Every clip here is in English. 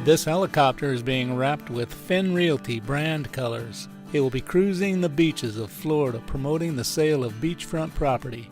This helicopter is being wrapped with Finn Realty brand colors. It will be cruising the beaches of Florida promoting the sale of beachfront property.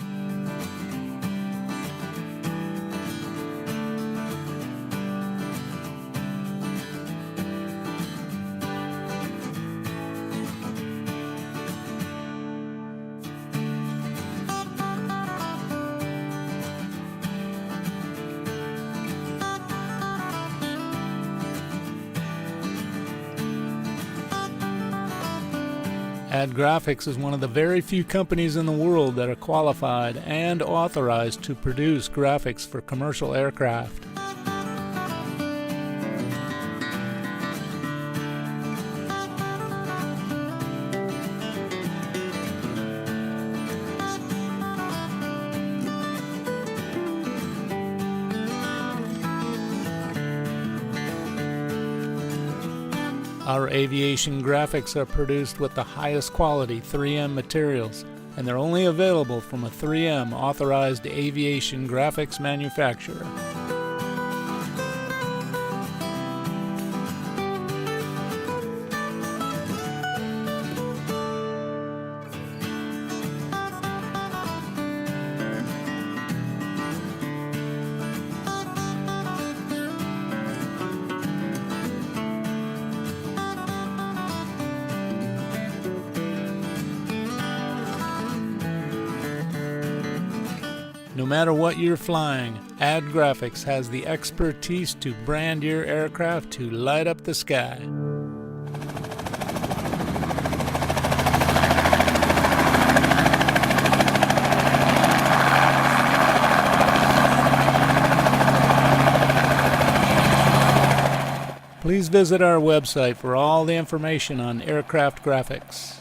AdGraphics is one of the very few companies in the world that are qualified and authorized to produce graphics for commercial aircraft. Our aviation graphics are produced with the highest quality 3M materials, and they're only available from a 3M authorized aviation graphics manufacturer. No matter what you're flying, AdGraphics has the expertise to brand your aircraft to light up the sky. Please visit our website for all the information on aircraft graphics.